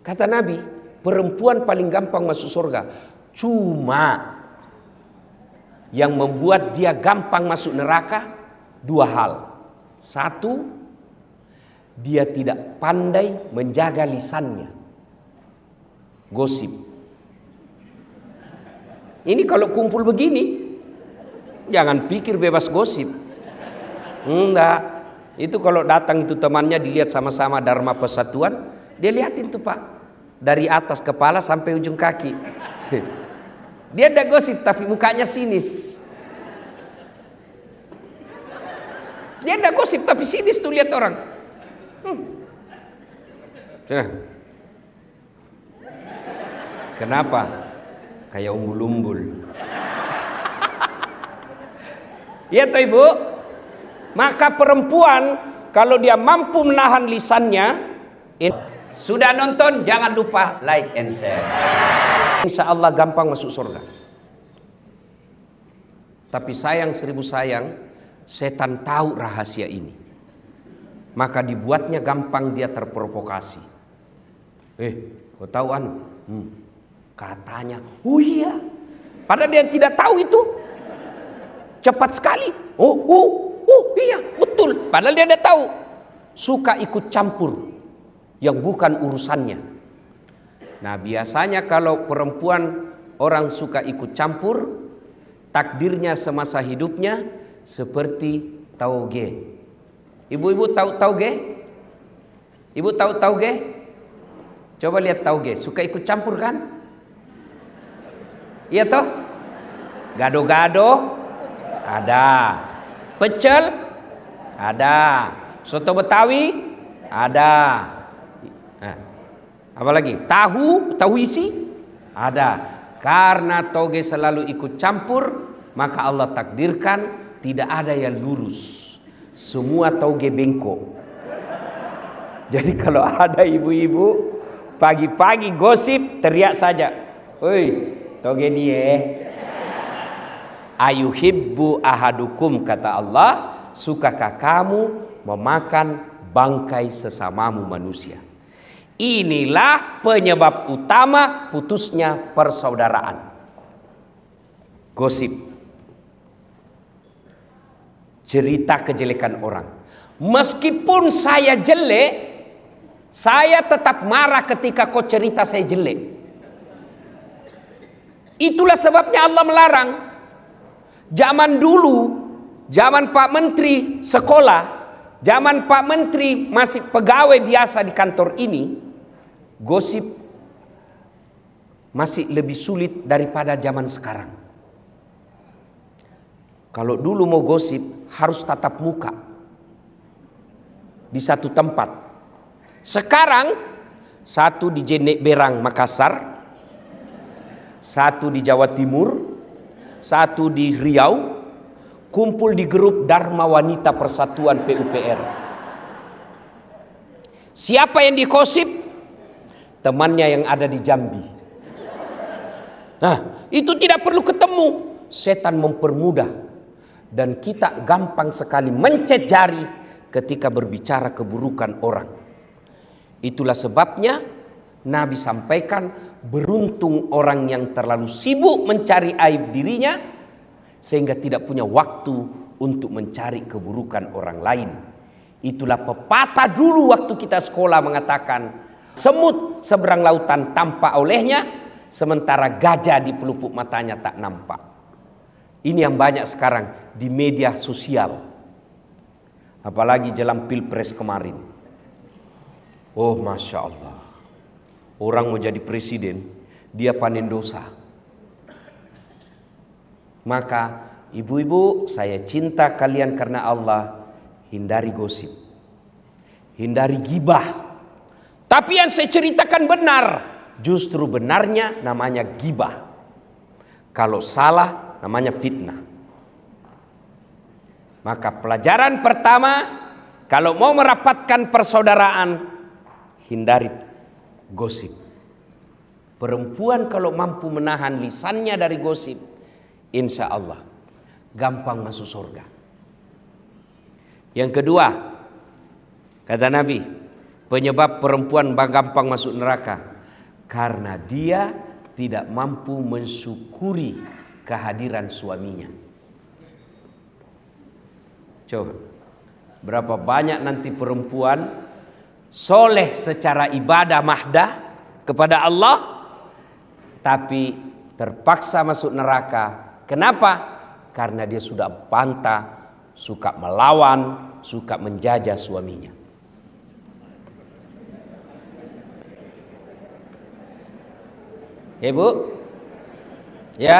Kata Nabi, perempuan paling gampang masuk surga. Cuma yang membuat dia gampang masuk neraka dua hal. Satu, dia tidak pandai menjaga lisannya. Gosip. Ini kalau kumpul begini, jangan pikir bebas gosip. Enggak. Itu kalau datang itu temannya dilihat sama-sama Dharma Persatuan, dia liatin tuh Pak, dari atas kepala sampai ujung kaki. Dia ada gosip tapi mukanya sinis. Dia ada gosip tapi sinis tuh lihat orang. Kenapa? Kayak umbul-umbul. Ya toh Ibu? Maka perempuan kalau dia mampu menahan lisannya, sudah nonton jangan lupa like and share. Insya Allah gampang masuk surga. Tapi sayang seribu sayang, setan tahu rahasia ini. Maka dibuatnya gampang dia terprovokasi. Kau tahu anu? Katanya, oh iya. Padahal dia tidak tahu itu. Cepat sekali. Oh iya betul. Padahal dia tidak tahu. Suka ikut campur yang bukan urusannya. Nah biasanya kalau perempuan orang suka ikut campur, takdirnya semasa hidupnya seperti tauge. Ibu-ibu tahu tauge? Ibu tahu tauge? Coba lihat tauge. Suka ikut campur kan? Iya toh? Gado-gado ada. Pecel ada. Soto Betawi ada. Nah, apa lagi? Tahu isi ada. Karena toge selalu ikut campur, maka Allah takdirkan tidak ada yang lurus. Semua toge bengkok. Jadi kalau ada ibu-ibu pagi-pagi gosip, teriak saja, "Oi, toge dia." Ayuhibbu ahadukum, kata Allah, sukakah kamu memakan bangkai sesamamu manusia? Inilah penyebab utama putusnya persaudaraan. Gosip. Cerita kejelekan orang. Meskipun saya jelek, saya tetap marah ketika kau cerita saya jelek. Itulah sebabnya Allah melarang. Zaman dulu, zaman Pak Menteri sekolah, zaman Pak Menteri masih pegawai biasa di kantor ini, gosip masih lebih sulit daripada zaman sekarang. Kalau dulu mau gosip harus tatap muka di satu tempat. Sekarang satu di Jenek Berang Makassar, satu di Jawa Timur, satu di Riau, kumpul di grup Dharma Wanita Persatuan PUPR. Siapa yang dikosip? Temannya yang ada di Jambi. Nah, itu tidak perlu ketemu. Setan mempermudah. Dan kita gampang sekali mencet jari ketika berbicara keburukan orang. Itulah sebabnya Nabi sampaikan, beruntung orang yang terlalu sibuk mencari aib dirinya sehingga tidak punya waktu untuk mencari keburukan orang lain. Itulah pepatah dulu waktu kita sekolah mengatakan, semut seberang lautan tampak olehnya, sementara gajah di pelupuk matanya tak nampak. Ini yang banyak sekarang di media sosial. Apalagi jelang Pilpres kemarin. Oh Masya Allah. Orang mau jadi presiden, dia panen dosa. Maka ibu-ibu, saya cinta kalian karena Allah, hindari gosip. Hindari gibah. Tapi yang saya ceritakan benar. Justru benarnya namanya gibah. Kalau salah namanya fitnah. Maka pelajaran pertama, kalau mau merapatkan persaudaraan, hindari gosip. Perempuan kalau mampu menahan lisannya dari gosip, insya Allah gampang masuk surga. Yang kedua, kata Nabi, penyebab perempuan gampang masuk neraka, Karena dia tidak mampu mensyukuri kehadiran suaminya. Coba, berapa banyak nanti perempuan soleh secara ibadah mahdah kepada Allah, tapi terpaksa masuk neraka. Kenapa? Karena dia sudah bantah, suka melawan, suka menjajah suaminya. Ya Ibu? Ya?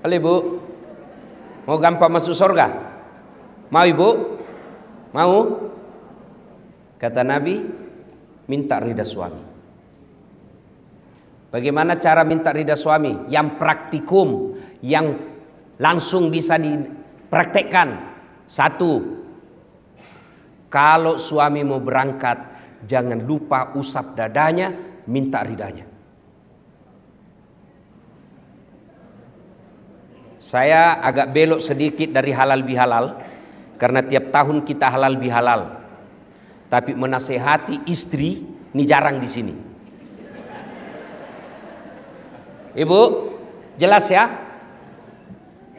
Halo Ibu? Mau gampang masuk surga? Mau Ibu? Mau? Kata Nabi, minta ridha suami. Bagaimana cara minta ridha suami? Yang praktikum, yang langsung bisa dipraktekkan. Satu, kalau suami mau berangkat, jangan lupa usap dadanya, minta ridhanya. Saya agak belok sedikit dari halal bihalal, karena tiap tahun kita halal bihalal. Tapi menasehati istri ini jarang di sini. Ibu, jelas ya?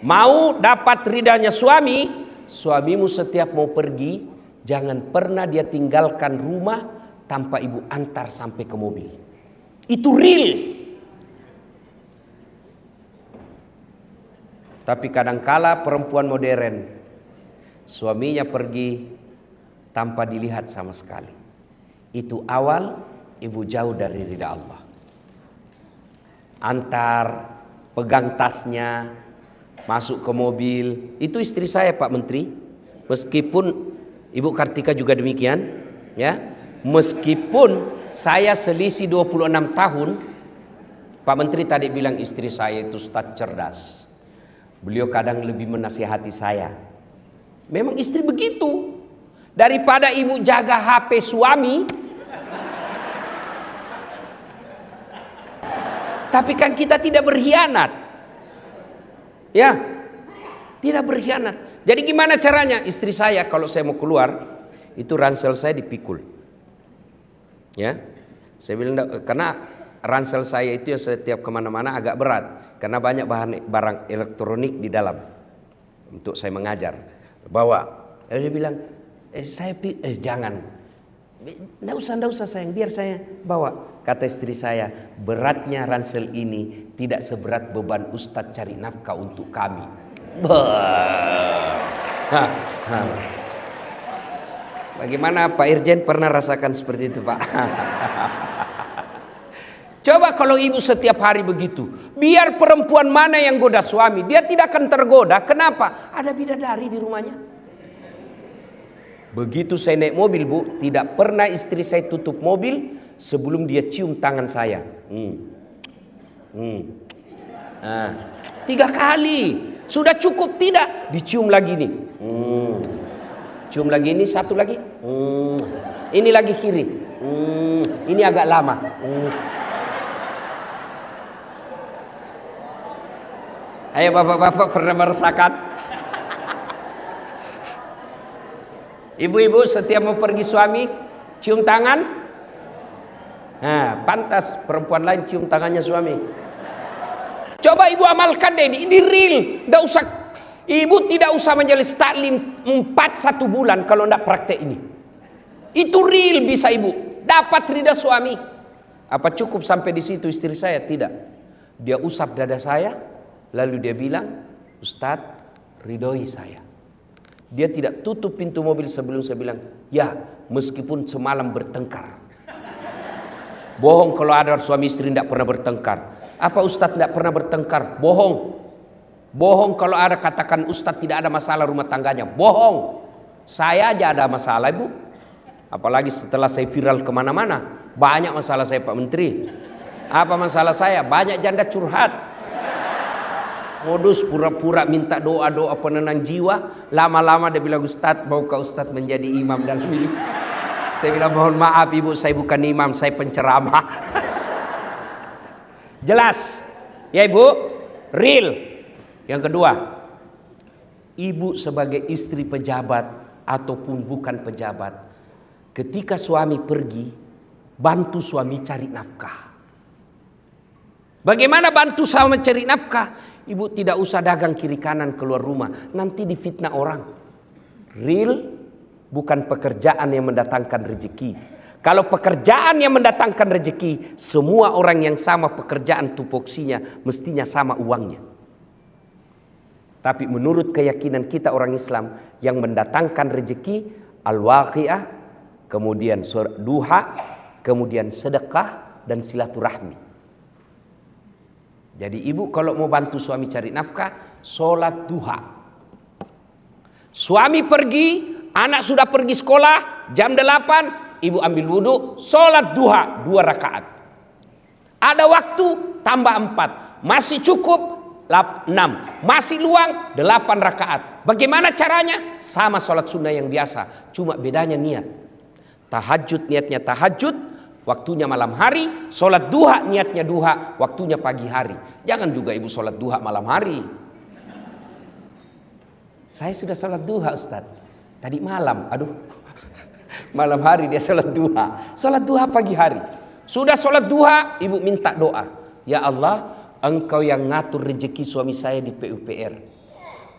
Mau dapat ridhanya suami, suamimu setiap mau pergi, jangan pernah dia tinggalkan rumah tanpa ibu antar sampai ke mobil. Itu real. Tapi kadangkala perempuan modern, suaminya pergi tanpa dilihat sama sekali. Itu awal ibu jauh dari ridha Allah. Antar, pegang tasnya, masuk ke mobil. Itu istri saya Pak Menteri. Meskipun Ibu Kartika juga demikian, ya. Meskipun saya selisih 26 tahun, Pak Menteri tadi bilang istri saya itu ustaz cerdas. Beliau kadang lebih menasihati saya. Memang istri begitu. Daripada ibu jaga HP suami, tapi kan kita tidak berkhianat. Ya, tidak berkhianat. Jadi gimana caranya? Istri saya kalau saya mau keluar, itu ransel saya dipikul. Ya, saya bilang karena ransel saya itu ya setiap kemana-mana agak berat, karena banyak barang elektronik di dalam untuk saya mengajar. Bawa, dia bilang, jangan, nggak usah sayang, biar saya bawa. Kata istri saya, beratnya ransel ini tidak seberat beban Ustadz cari nafkah untuk kami. Bagaimana Pak Irjen pernah rasakan seperti itu Pak? Coba kalau ibu setiap hari begitu, biar perempuan mana yang goda suami, dia tidak akan tergoda. Kenapa? Ada bidadari di rumahnya. Begitu saya naik mobil Bu, tidak pernah istri saya tutup mobil sebelum dia cium tangan saya. 3 kali. Sudah cukup tidak? Dicium lagi nih. Cium lagi ini, satu lagi. Ini lagi kiri. Ini agak lama. Ayo bapak-bapak pernah merasakan? Ibu-ibu setiap mau pergi suami cium tangan. Nah, pantas perempuan lain cium tangannya suami. Coba ibu amalkan deh, ini real. Nggak usah, ibu tidak usah menjelis taklim 1 bulan kalau nggak praktek ini. Itu real bisa ibu dapat ridha suami. Apa cukup sampai di situ istri saya? Tidak. Dia usap dada saya, lalu dia bilang, Ustadz, ridhoi saya. Dia tidak tutup pintu mobil sebelum saya bilang, ya meskipun semalam bertengkar. Bohong kalau ada suami istri tidak pernah bertengkar. Apa Ustadz tidak pernah bertengkar? Bohong. Bohong kalau ada katakan Ustadz tidak ada masalah rumah tangganya. Bohong. Saya aja ada masalah ibu. Apalagi setelah saya viral kemana-mana. Banyak masalah saya Pak Menteri. Apa masalah saya? Banyak janda curhat. Modus pura-pura minta doa-doa penenang jiwa. Lama-lama dia bilang, Ustadz maukah Ustadz menjadi imam dalam ini? Saya bilang mohon maaf ibu, saya bukan imam, saya penceramah. Jelas ya ibu, real. Yang kedua, ibu sebagai istri pejabat ataupun bukan pejabat, ketika suami pergi, bantu suami cari nafkah. Bagaimana bantu sama cari nafkah? Ibu tidak usah dagang kiri kanan keluar rumah, nanti difitnah orang. Real bukan pekerjaan yang mendatangkan rezeki. Kalau pekerjaan yang mendatangkan rezeki, semua orang yang sama pekerjaan tupoksinya mestinya sama uangnya. Tapi menurut keyakinan kita orang Islam, yang mendatangkan rezeki al-waqi'ah, kemudian duha, kemudian sedekah dan silaturahmi. Jadi ibu kalau mau bantu suami cari nafkah, sholat duha. Suami pergi, anak sudah pergi sekolah, jam 8, ibu ambil wudhu, sholat duha 2 rakaat. Ada waktu, tambah 4. Masih cukup, 6. Masih luang, 8 rakaat. Bagaimana caranya? Sama sholat sunnah yang biasa, cuma bedanya niat. Tahajud niatnya tahajud, waktunya malam hari. Sholat duha niatnya duha, waktunya pagi hari. Jangan juga ibu sholat duha malam hari. Saya sudah sholat duha Ustaz, tadi malam. Aduh, malam hari dia sholat duha. Sholat duha pagi hari. Sudah sholat duha, ibu minta doa. Ya Allah, Engkau yang ngatur rezeki suami saya di PUPR.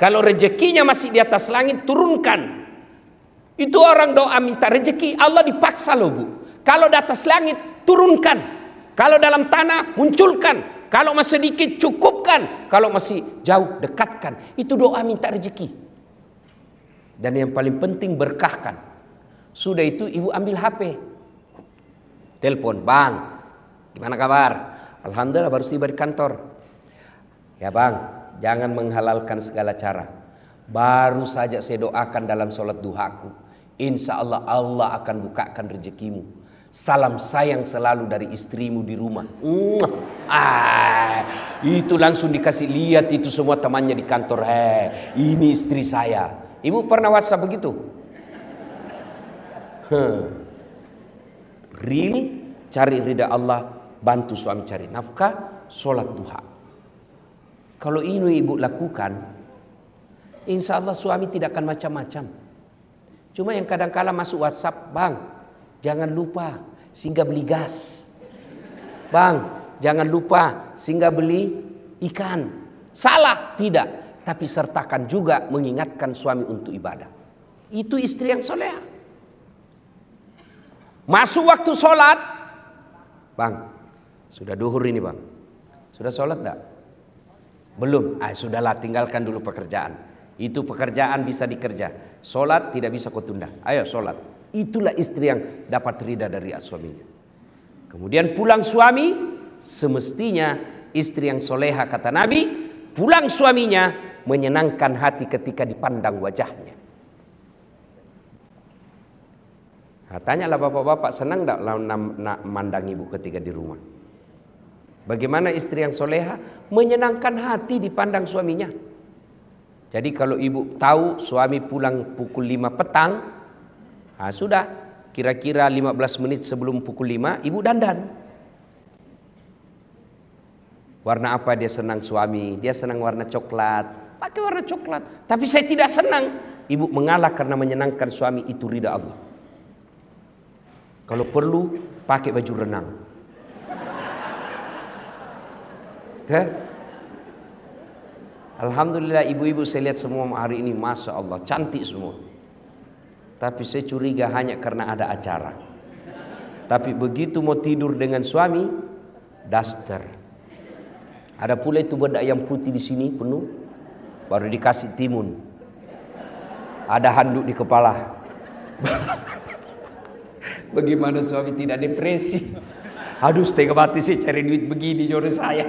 Kalau rezekinya masih di atas langit, turunkan. Itu orang doa minta rezeki, Allah dipaksa loh bu. Kalau di atas langit, turunkan. Kalau dalam tanah, munculkan. Kalau masih sedikit, cukupkan. Kalau masih jauh, dekatkan. Itu doa minta rezeki. Dan yang paling penting, berkahkan. Sudah itu, ibu ambil HP. Telepon, bang, gimana kabar? Alhamdulillah baru tiba di kantor. Ya bang, jangan menghalalkan segala cara. Baru saja saya doakan dalam sholat duhaku. Insya Allah, Allah akan bukakan rezekimu. Salam sayang selalu dari istrimu di rumah. Itu langsung dikasih lihat itu semua temannya di kantor. Ini istri saya. Ibu pernah WhatsApp begitu? Real, cari ridha Allah, bantu suami cari nafkah, sholat duha. Kalau ini ibu lakukan, insya Allah suami tidak akan macam-macam. Cuma yang kadang-kala masuk WhatsApp, bang, jangan lupa singgah beli gas. Bang, jangan lupa singgah beli ikan. Salah? Tidak. Tapi sertakan juga mengingatkan suami untuk ibadah. Itu istri yang soleh. Masuk waktu sholat. Bang, sudah duhur ini bang. Sudah sholat enggak? Belum. Sudahlah, tinggalkan dulu pekerjaan. Itu pekerjaan bisa dikerja. Sholat tidak bisa kau tunda. Ayo sholat. Itulah istri yang dapat ridha dari suaminya. Kemudian pulang suami, semestinya istri yang soleha kata Nabi, pulang suaminya menyenangkan hati ketika dipandang wajahnya. Nah, tanyalah bapak-bapak, senang tidak mandang ibu ketika di rumah? Bagaimana istri yang soleha menyenangkan hati dipandang suaminya? Jadi kalau ibu tahu suami pulang pukul 5 petang, sudah kira-kira 15 menit sebelum pukul 5 ibu dandan. Warna apa dia senang suami? Dia senang warna coklat, pakai warna coklat. Tapi saya tidak senang. Ibu mengalah karena menyenangkan suami, itu ridha Allah. Kalau perlu pakai baju renang. Alhamdulillah ibu-ibu saya lihat semua hari ini, masya Allah, cantik semua. Tapi saya curiga hanya karena ada acara. Tapi begitu mau tidur dengan suami, daster. Ada pula itu bedak yang putih di sini penuh, baru dikasih timun. Ada handuk di kepala. Bagaimana suami tidak depresi? Aduh, setengah mati saya cari duit begini jodoh saya.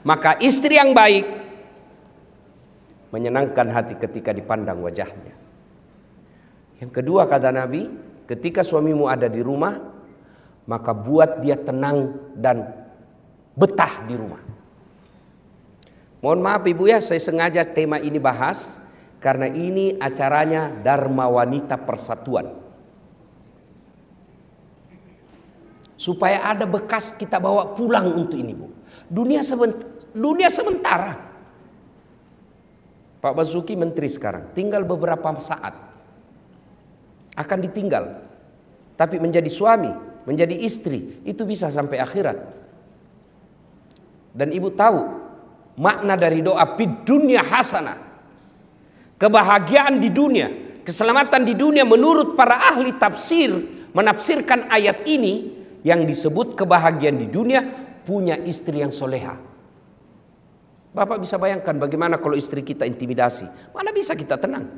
Maka istri yang baik menyenangkan hati ketika dipandang wajahnya. Yang kedua kata Nabi, ketika suamimu ada di rumah, maka buat dia tenang dan betah di rumah. Mohon maaf ibu ya, saya sengaja tema ini bahas karena ini acaranya Dharma Wanita Persatuan. Supaya ada bekas kita bawa pulang untuk ini bu. Dunia sementara. Pak Basuki menteri sekarang, tinggal beberapa saat akan ditinggal. Tapi menjadi suami, menjadi istri, itu bisa sampai akhirat. Dan ibu tahu makna dari doa fid dunya hasanah. Kebahagiaan di dunia, keselamatan di dunia menurut para ahli tafsir menafsirkan ayat ini yang disebut kebahagiaan di dunia punya istri yang soleha. Bapak bisa bayangkan bagaimana kalau istri kita intimidasi. Mana bisa kita tenang?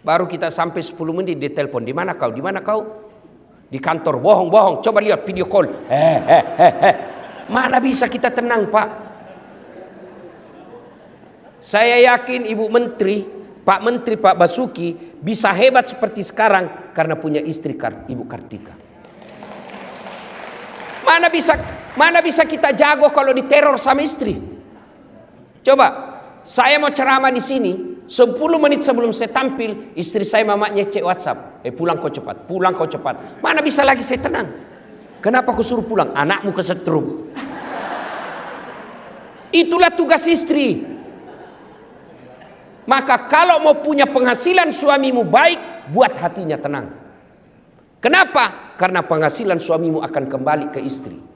Baru kita sampai 10 menit di telepon. Di mana kau? Di mana kau? Di kantor. Bohong. Coba lihat video call. Mana bisa kita tenang, Pak? Saya yakin Ibu Menteri, Pak Menteri, Pak Basuki bisa hebat seperti sekarang karena punya istri Ibu Kartika. Mana bisa kita jago kalau diteror sama istri? Coba, saya mau ceramah di sini, 10 menit sebelum saya tampil, istri saya mamanya cek WhatsApp. Pulang kau cepat, pulang kau cepat. Mana bisa lagi saya tenang? Kenapa kau suruh pulang? Anakmu kesetrum. Itulah tugas istri. Maka kalau mau punya penghasilan suamimu baik, buat hatinya tenang. Kenapa? Karena penghasilan suamimu akan kembali ke istri.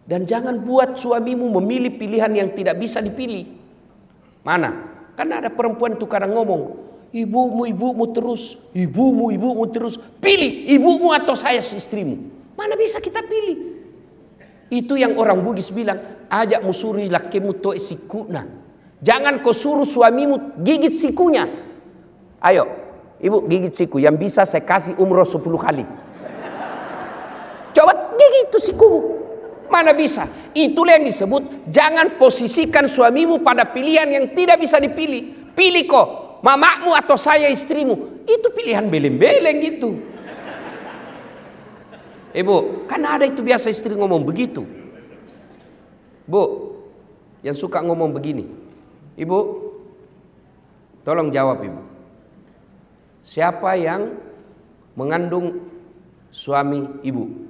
Dan jangan buat suamimu memilih pilihan yang tidak bisa dipilih. Mana? Karena ada perempuan itu kadang ngomong, ibumu terus, ibumu terus. Pilih ibumu atau saya istrimu. Mana bisa kita pilih? Itu yang orang Bugis bilang, ajak musuri lakemu toe sikuna. Jangan kau suruh suamimu gigit sikunya. Ayo, ibu gigit siku. Yang bisa saya kasih umroh 10 kali. Coba gigit itu sikumu. Mana bisa? Itulah yang disebut jangan posisikan suamimu pada pilihan yang tidak bisa dipilih. Pilih kok, mamamu atau saya istrimu. Itu pilihan beleng-beleng gitu. Ibu, kan ada itu biasa istri ngomong begitu. Bu, yang suka ngomong begini. Ibu, tolong jawab ibu. Siapa yang mengandung suami ibu?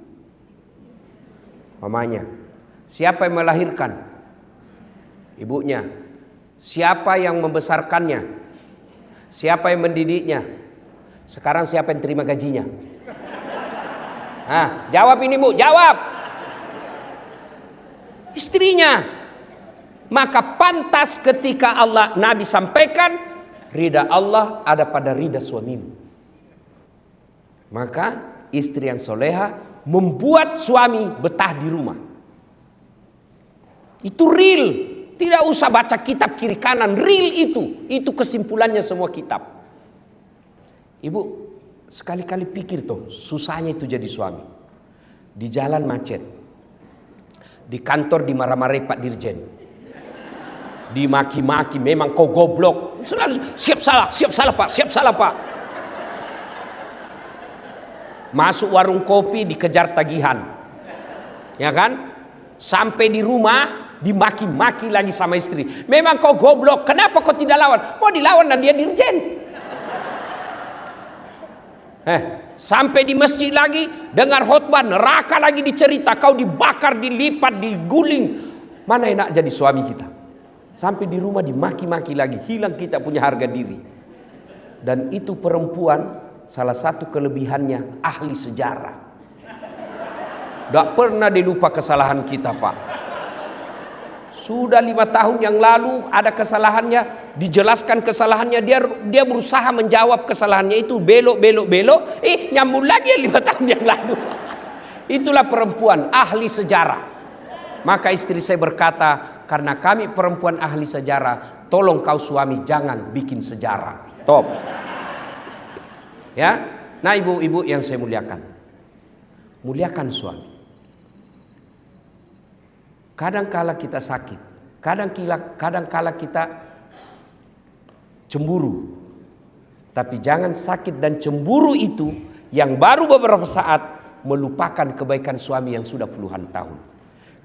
Mamanya. Siapa yang melahirkan? Ibunya. Siapa yang membesarkannya? Siapa yang mendidiknya? Sekarang siapa yang terima gajinya? Jawab ini bu, jawab. Istrinya. Maka pantas ketika Nabi sampaikan, ridha Allah ada pada ridha suamimu. Maka istri yang soleha membuat suami betah di rumah. Itu real. Tidak usah baca kitab kiri kanan. Real itu. Itu kesimpulannya semua kitab. Ibu, sekali-kali pikir tuh, susahnya itu jadi suami. Di jalan macet. Di kantor dimarah-marahi Pak Dirjen. Dimaki-maki, memang kau goblok. Selalu siap salah Pak. Masuk warung kopi dikejar tagihan. Ya kan? Sampai di rumah dimaki-maki lagi sama istri. Memang kau goblok, kenapa kau tidak lawan? Mau dilawan dan dia dirjen. Sampai di masjid lagi dengar khotbah, neraka lagi dicerita, kau dibakar, dilipat, diguling. Mana enak jadi suami kita? Sampai di rumah dimaki-maki lagi, hilang kita punya harga diri. Dan itu perempuan salah satu kelebihannya ahli sejarah. Tidak pernah dilupa kesalahan kita, Pak. Sudah 5 tahun yang lalu ada kesalahannya, dijelaskan kesalahannya, dia berusaha menjawab kesalahannya itu, belok, nyambung lagi 5 tahun yang lalu. Itulah perempuan ahli sejarah. Maka istri saya berkata, karena kami perempuan ahli sejarah, tolong kau suami jangan bikin sejarah. Top. Ya, nah ibu-ibu yang saya muliakan, muliakan suami. Kadang-kala kita sakit, kadang-kala kita cemburu. Tapi jangan sakit dan cemburu itu yang baru beberapa saat melupakan kebaikan suami yang sudah puluhan tahun.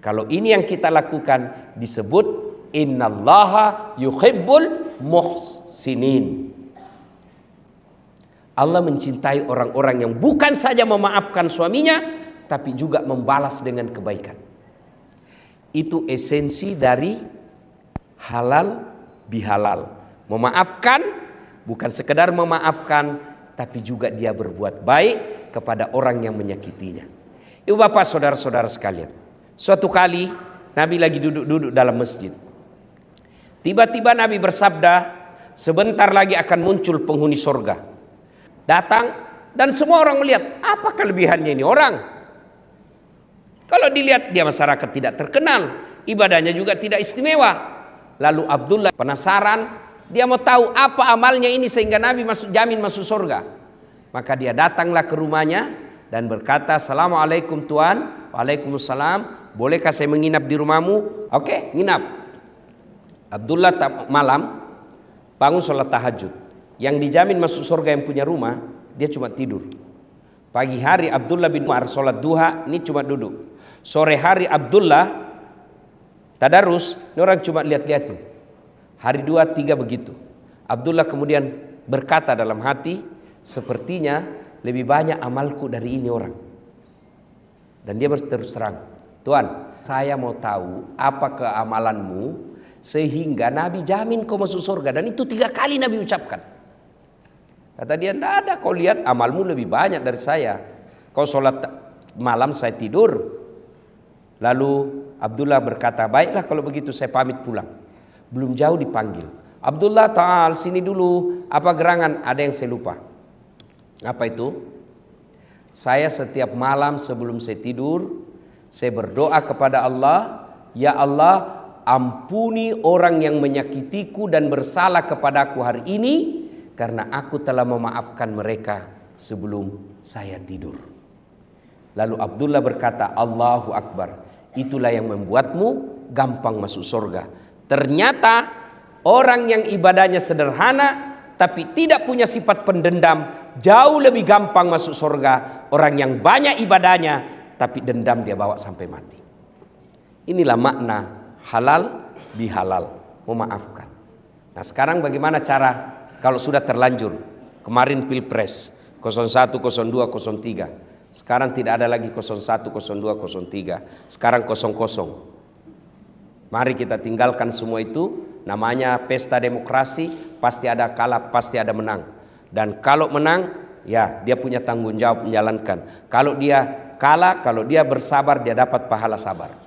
Kalau ini yang kita lakukan disebut innallaha yuhibbul muhsinin. Allah mencintai orang-orang yang bukan saja memaafkan suaminya, tapi juga membalas dengan kebaikan. Itu esensi dari halal bihalal. Memaafkan, bukan sekedar memaafkan, tapi juga dia berbuat baik kepada orang yang menyakitinya. Ibu bapak saudara-saudara sekalian, suatu kali Nabi lagi duduk-duduk dalam masjid. Tiba-tiba Nabi bersabda, sebentar lagi akan muncul penghuni surga. Datang dan semua orang melihat, apa kelebihannya ini orang? Kalau dilihat dia masyarakat tidak terkenal, ibadahnya juga tidak istimewa. Lalu Abdullah penasaran, dia mau tahu apa amalnya ini sehingga Nabi jamin masuk surga. Maka dia datanglah ke rumahnya dan berkata, Assalamualaikum Tuan. Waalaikumsalam. Bolehkah saya menginap di rumahmu? Oke, nginap. Abdullah malam bangun sholat tahajud. Yang dijamin masuk surga yang punya rumah, dia cuma tidur. Pagi hari Abdullah bin Umar sholat duha, ini cuma duduk. Sore hari Abdullah tadarus, ini orang cuma lihat-lihatin. Hari 2, 3 begitu. Abdullah kemudian berkata dalam hati, sepertinya lebih banyak amalku dari ini orang. Dan dia terus terang, Tuan, saya mau tahu apa keamalanmu sehingga Nabi jamin kau masuk surga. Dan itu 3 kali Nabi ucapkan. Kata dia, tidak ada, kau lihat amalmu lebih banyak dari saya. Kau sholat malam, saya tidur. Lalu Abdullah berkata, baiklah kalau begitu saya pamit pulang. Belum jauh dipanggil. Abdullah, ta'al, sini dulu. Apa gerangan? Ada yang saya lupa. Apa itu? Saya setiap malam sebelum saya tidur, saya berdoa kepada Allah, ya Allah, ampuni orang yang menyakitiku dan bersalah kepadaku hari ini, karena aku telah memaafkan mereka sebelum saya tidur. Lalu Abdullah berkata, Allahu Akbar. Itulah yang membuatmu gampang masuk surga. Ternyata orang yang ibadahnya sederhana tapi tidak punya sifat pendendam jauh lebih gampang masuk surga. Orang yang banyak ibadahnya tapi dendam dia bawa sampai mati. Inilah makna halal bihalal, memaafkan. Nah sekarang bagaimana cara kalau sudah terlanjur? Kemarin Pilpres 01, 02, 03. Sekarang tidak ada lagi 01, 02, 03. Sekarang 00. Mari kita tinggalkan semua itu. Namanya pesta demokrasi. Pasti ada kalah, pasti ada menang. Dan kalau menang, ya dia punya tanggung jawab menjalankan. Kalau dia kalah, kalau dia bersabar, dia dapat pahala sabar.